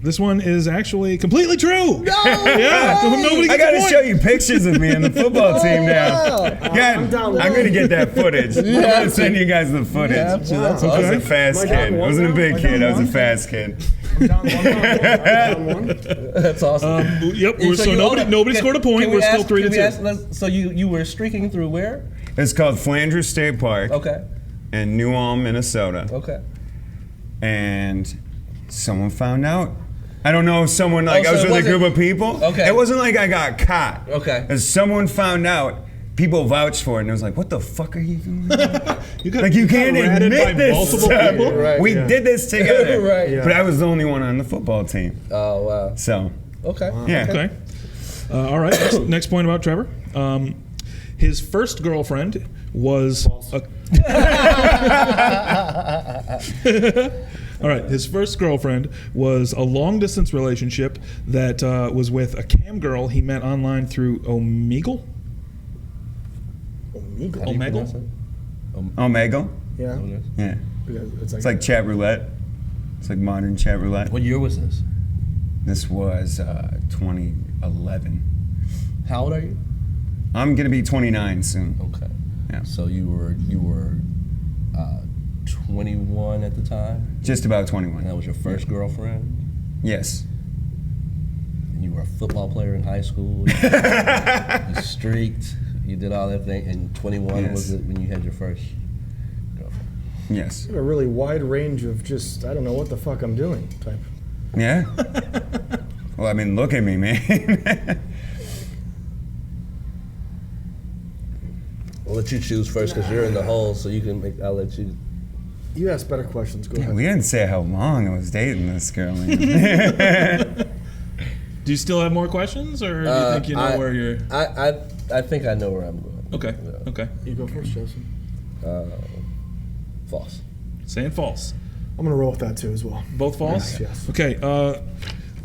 This one is actually completely true. No! Yeah, nobody I gets a gotta point. show you pictures of me on the football team now. I'm down I'm gonna get that footage. I'm gonna send you guys the footage. Yeah, that's I was okay. a fast Am I down kid. I one wasn't a now? big Am I kid. down I was a one? fast kid. I'm down one. That's awesome. Yep. And So nobody scored a point. We're still 3-2. So you were streaking through where? It's called Flanders State Park Okay. in New Ulm, Minnesota. Okay. And someone found out. I don't know if someone, like, Oh, I was so it with a group wasn't- of people. Okay. It wasn't like I got caught. Okay. As someone found out, people vouched for it, and it was like, what the fuck are you doing? You got, Like, you can't ratted by admit this multiple stuff. people. Right, We did this together. Right. Yeah. But I was the only one on the football team. Oh, wow. So, Okay. yeah. Okay. All right. Next point about Trevor. His first girlfriend was all right. His first girlfriend was a long-distance relationship that was with a cam girl he met online through Omegle. Omegle. Omegle? Yeah. Yeah. Because It's like chat roulette. It's like modern chat roulette. What year was this? This was 2011. How old are you? I'm gonna be 29 soon. Okay. Yeah. So you were 21 at the time, Just about and 21. that was your first girlfriend. Yes. And you were a football player in high school. You streaked. You did all that thing. And 21 Yes. was it when you had your first girlfriend? Yes. a really wide range of just I don't know what the fuck I'm doing type. Yeah? Well, I mean, look at me, man. I'll let you choose first because you're in the hole, so you can make. I'll let you. You ask better questions. Go ahead. We didn't say how long I was dating this girl. Man. Do you still have more questions, or do you think you know where you're? I think I know where I'm going. Okay. Okay. You go first, Jason. False. Saying false. I'm gonna roll with that too as well. Both false? Yes. Okay.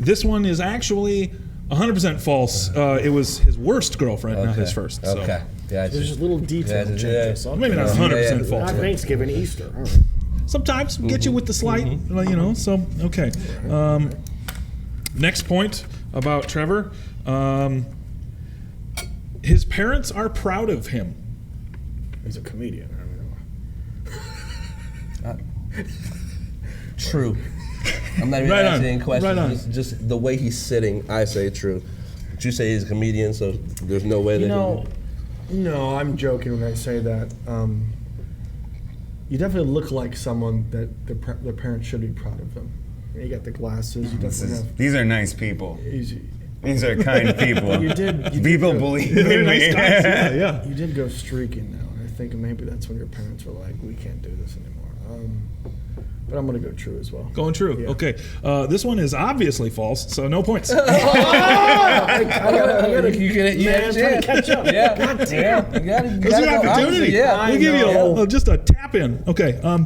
This one is actually 100% false. It was his worst girlfriend, not his first. So. Okay. Gotcha. There's just little detail Yeah, changes. yeah. Maybe not 100% false. Not but Thanksgiving, Easter. All right. sometimes get you with the slight, you know. So okay. Next point about Trevor. His parents are proud of him. He's a comedian. True. I'm not even Right on. asking any questions. Right on. Just the way he's sitting, I say true. But you say he's a comedian, so there's no way that. No, I'm joking when I say that. You definitely look like someone that their parents should be proud of them. You got the glasses. You definitely have. These are nice people. Easy. These are kind people. You did People go- believe in me. Yeah. You did go streaking now, and I think maybe that's when your parents were like, "We can't do this anymore." But I'm gonna go true as well. Going true. Yeah. Okay. This one is obviously false, so no points. I gotta You get it. You man, get trying to catch up. Yeah. God damn. You gotta This is your go opportunity. honestly, Yeah. We'll give you know. just a tap in. Okay. more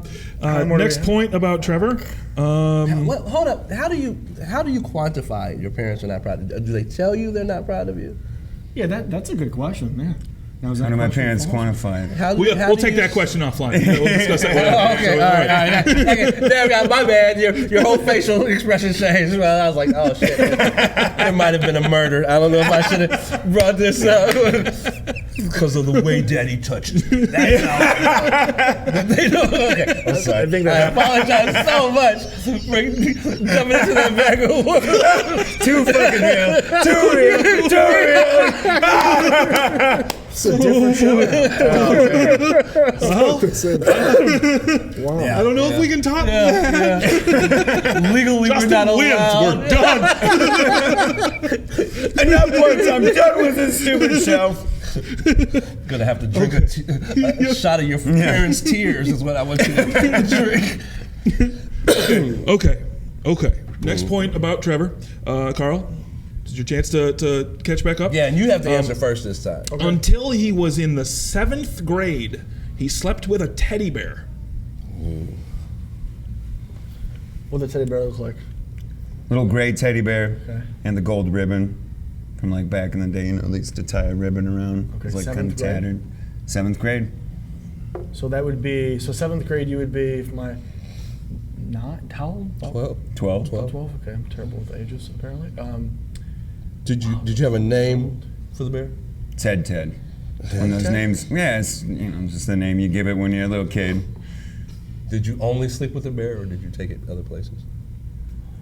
do Next we have? point about Trevor. Hold up. How do you quantify your parents are not proud? Do they tell you they're not proud of you? Yeah, that's a good question. Yeah. Now, is that How do my question parents false? quantify it? How We'll take that question offline. We'll discuss that later. Oh, okay, So, all right. Okay, there we go. My bad. Your whole facial expression changed. Well, I was like, oh shit, there might have been a murder. I don't know if I should have brought this up because of the way Daddy touches. That's how. They don't. Okay, I'm sorry. I think I that apologize so much for jumping into that bag of words. Too fucking real. Too real. It's a different show. Wow. I don't know if we can talk. Legally, Justin we're not wins. allowed. We're done. Enough once. I'm done with this stupid show. Gonna have to drink a shot of your parents' tears is what I want you to drink. Okay. Next point about Trevor. Carl, is your chance to catch back up? Yeah, and you have to answer first this time. Until he was in the 7th grade, he slept with a teddy bear. What did the teddy bear look like? Little gray teddy bear Okay. and the gold ribbon from like back in the day. You know, they used to tie a ribbon around. Okay, It was like 7th kind of grade? tattered. 7th grade. So that would be 7th grade. You would be for my not how old? 12. 12. Okay, I'm terrible with ages apparently. Did you have a name for the bear? Ted. One of those Ted? names. Yeah, it's just the name you give it when you're a little kid. Did you only sleep with the bear, or did you take it other places?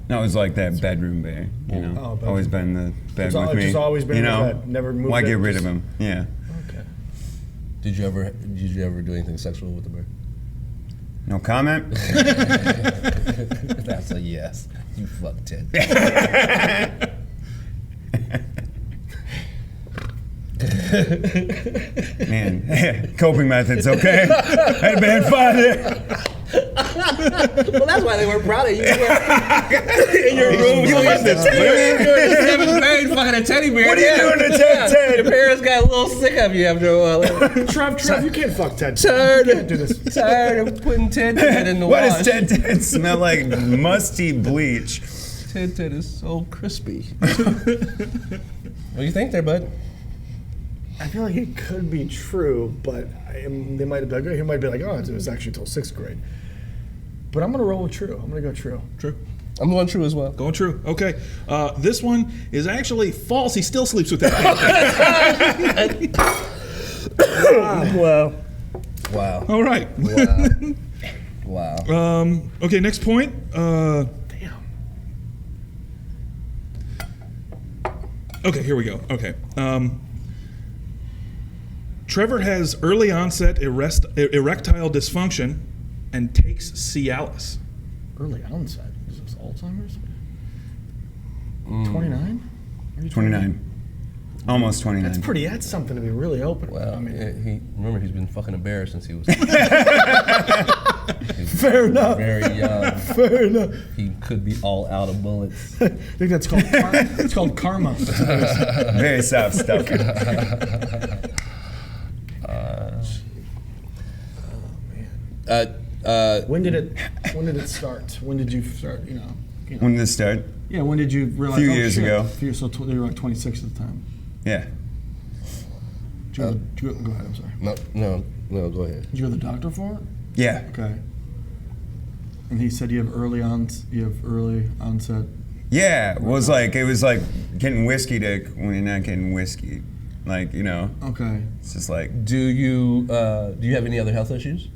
No, it was like that bedroom bear. You know, Oh, bedroom. always been in the bed It's with me. just always been you in the know, bed, never moved Why it, get rid just- of him? Yeah. Okay. Did you ever do anything sexual with the bear? No comment. That's a yes. You fuck Ted. Man, coping methods. Okay. Hey man, find it. Well, that's why they weren't proud of you. You were in your room. You were in the 7th grade fucking a teddy bear. What are you doing to Ted? Your parents got a little sick of you after a while. Trev, you can't fuck Ted. Tired You can't do this. Tired of putting Ted in the What wash. does Ted smell like? Musty bleach. Ted is so crispy. What do you think there, bud? I feel like it could be true, but they might have been, he might be like, oh, it was actually until 6th grade. But I'm gonna roll with true. I'm gonna go true. True. I'm going true as well. Going true. Okay. This one is actually false. He still sleeps with that. Wow. Wow. All right. Wow. Okay, next point. Damn. Okay, here we go. Okay. Trevor has early onset erectile dysfunction and takes Cialis. Early onset. Is this Alzheimer's? 29? 29. Almost 29. That's something to be really open with. Well, I mean, he's been fucking embarrassed since he was fair enough. very young. Fair enough. He could be all out of bullets. I think that's called it's called karma. Very soft stuff. When did it start? When did you start? You know. When did this start? Yeah, when did you realize? Few years ago. So you were like 26 at the time. Yeah. Did you go ahead, I'm sorry. No, go ahead. Did you go to the doctor for it? Yeah. Okay. And he said you have early onset. Yeah. It was like getting whiskey dick when you're not getting whiskey. Like, you know. Okay. It's just like, Do you have any other health issues?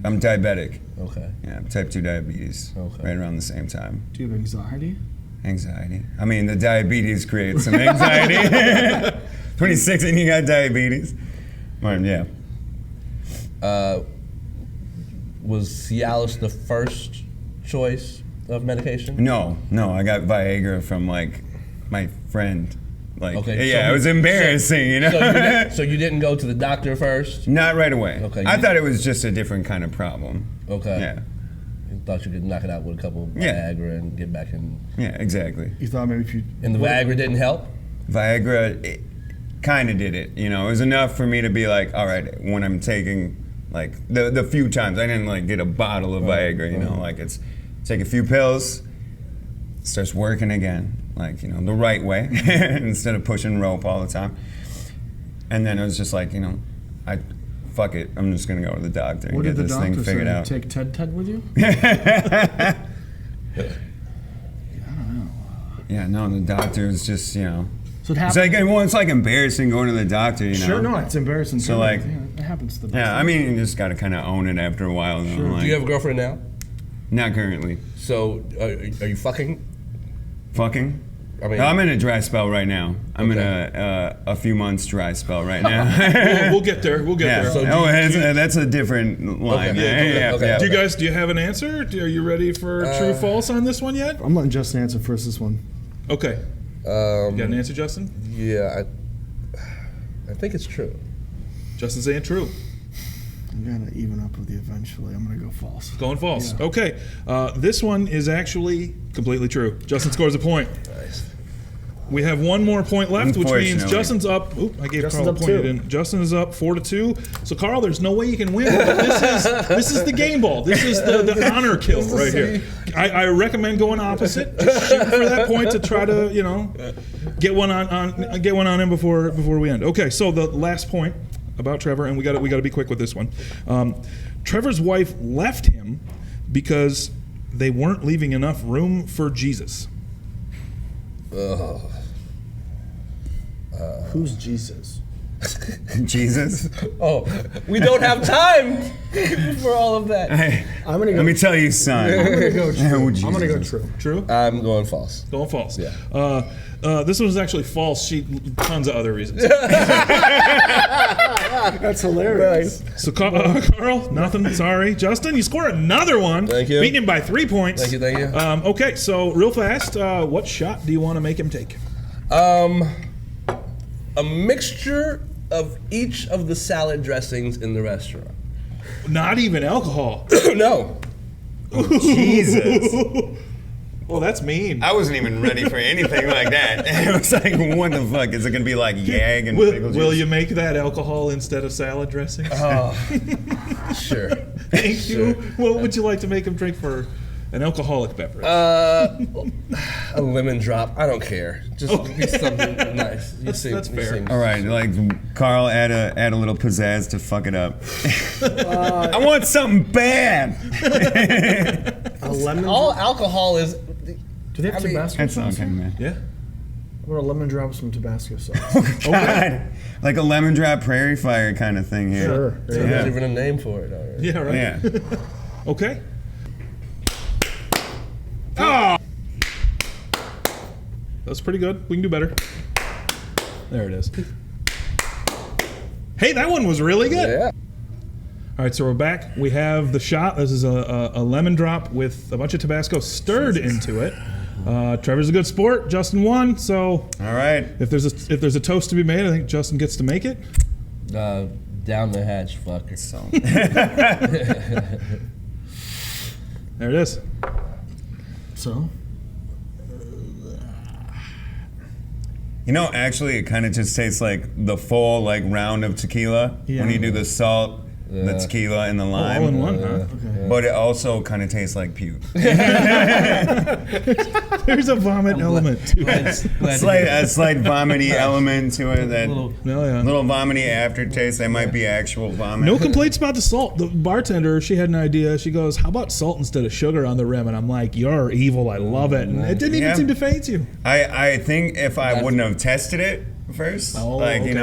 I'm diabetic. Okay. Yeah, type 2 diabetes. Okay. Right around the same time. Do you have anxiety? Anxiety. I mean, the diabetes creates some anxiety. 26 and you got diabetes. Right, yeah. Was Cialis the first choice of medication? No, I got Viagra from like my friend. Like, Okay, yeah, so it was embarrassing, you know. So you didn't go to the doctor first? Not right away. Okay, I you- thought it was just a different kind of problem. Okay. Yeah. You thought you could knock it out with a couple of Yeah. Viagra and get back in. Yeah, exactly. You thought maybe if you. And the Viagra didn't help? Viagra kind of did it. You know, it was enough for me to be like, all right, when I'm taking like the few times I didn't like get a bottle of Viagra. You know, like it's take a few pills, it starts working again. Like, you know, the right way instead of pushing rope all the time. And then it was just like, you know, fuck it, I'm just gonna go to the doctor and What get did the this thing doctor figured say? out. Take Ted with you? Yeah, no, the doctor was just, you know. So it It's happened. like, well, it's like embarrassing going to the doctor, you know. Sure, no, it's embarrassing. So, too. like- yeah, it happens to the best. Yeah, I mean, you just gotta kind of own it after a while. You know, like, Do you have a girlfriend now? not currently. So are you fucking? Fucking? I mean, I'm in a dry spell right now. I'm in Okay. a few months dry spell right now. We'll get there. We'll get Yeah. there. So That's a different line. Okay. Yeah, Okay. yeah. Do you have an answer? Are you ready for true false on this one yet? I'm letting Justin answer first this one. Okay. You got an answer, Justin? Yeah, I think it's true. Justin's saying true. I'm gonna even up with you eventually. I'm gonna go false. Going false. Yeah. Okay. This one is actually completely true. Justin scores a point. Nice. We have one more point left, which means Unfortunately. Justin's up. Oop, I gave Justin's Carl a up point. You two. didn't. Justin is up 4-2. So Carl, there's no way you can win. But this is the game ball. This is the honor kill right here. I recommend going opposite. Just shooting for that point to try to get one on him before we end. Okay, so the last point about Trevor, and we got to be quick with this one. Trevor's wife left him because they weren't leaving enough room for Jesus. Who's Jesus? Jesus. Oh, we don't have time for all of that. Hey, I'm gonna go. let me tell you, son. I'm gonna go true. Oh, I'm gonna go Jesus. true. True? I'm going false. Going false. Yeah. This one was actually false. Tons of other reasons. That's hilarious. So, Carl, nothing. Sorry. Justin, you score another one. Thank you. Beating him by 3 points. Thank you. Okay, so real fast, what shot do you want to make him take? A mixture of each of the salad dressings in the restaurant. Not even alcohol. No. Jesus. Well, that's mean. I wasn't even ready for anything like that. It was like, what the fuck? Is it gonna be like yag and pickle Will juice? you make that alcohol instead of salad dressing? Sure. Thank you. What would you like to make him drink for an alcoholic beverage? A lemon drop. I don't care. Just be something nice. That's fair. All right, like Carl, add a little pizzazz to fuck it up. I want something bad. A lemon. All alcohol is. Do they have I mean, Tabasco That's sauce? okay, man. Yeah. I want a lemon drop with some Tabasco sauce. God, like a lemon drop prairie fire kind of thing here. Sure. There's Yeah. even a name for it already. Yeah, right. Yeah. Okay. Oh! That's pretty good. We can do better. There it is. Hey, that one was really good. Yeah. All right, so we're back. We have the shot. This is a lemon drop with a bunch of Tabasco stirred into it. Trevor's a good sport. Justin won, so All right. if there's a toast to be made, I think Justin gets to make it. Down the hatch, fucker. So. There it is. So, You know, actually, it kind of just tastes like the full round of tequila Yeah. when you do the salt, the tequila, and the lime. All in one, huh? okay. But it also kind of tastes like puke. There's a vomit element to it. A slight vomity element to it. That Oh, yeah. little vomity aftertaste. That might be actual vomit. No complaints about the salt. The bartender, she had an idea. She goes, "How about salt instead of sugar on the rim?" And I'm like, "You're evil. I love it." And it didn't even Yeah. seem to faze you. I think if I wouldn't have tested it first, okay.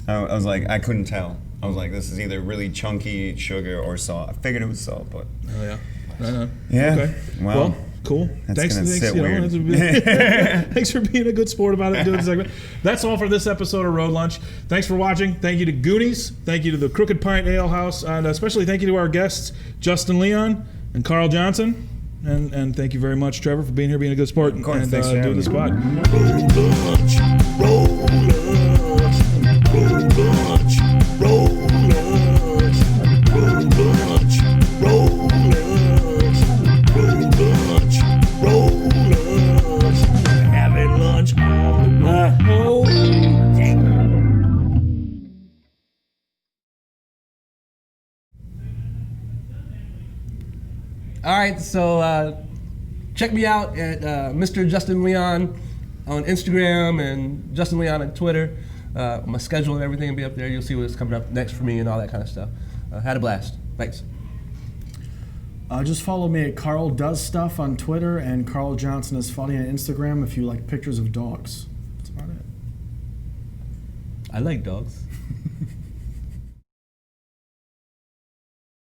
I was like, I couldn't tell. I was like, this is either really chunky sugar or salt. I figured it was salt, but Oh yeah. Right. yeah. Okay. Well, Cool. that's Thanks. gonna sit you know, weird. thanks for being a good sport about it. Doing the segment. That's all for this episode of Road Lunch. Thanks for watching. Thank you to Goonies. Thank you to the Crooked Pint Ale House, and especially thank you to our guests Justin Leon and Carl Johnson. And thank you very much, Trevor, for being here, being a good sport, Of course, and thanks for doing the having spot. Having lunch on the road. All right, so check me out at Mr. Justin Leon on Instagram and Justin Leon on Twitter. My schedule and everything will be up there. You'll see what's coming up next for me and all that kind of stuff. Had a blast. Thanks. just follow me at Carl Does Stuff on Twitter and Carl Johnson is Funny on Instagram if you like pictures of dogs. That's about it. I like dogs.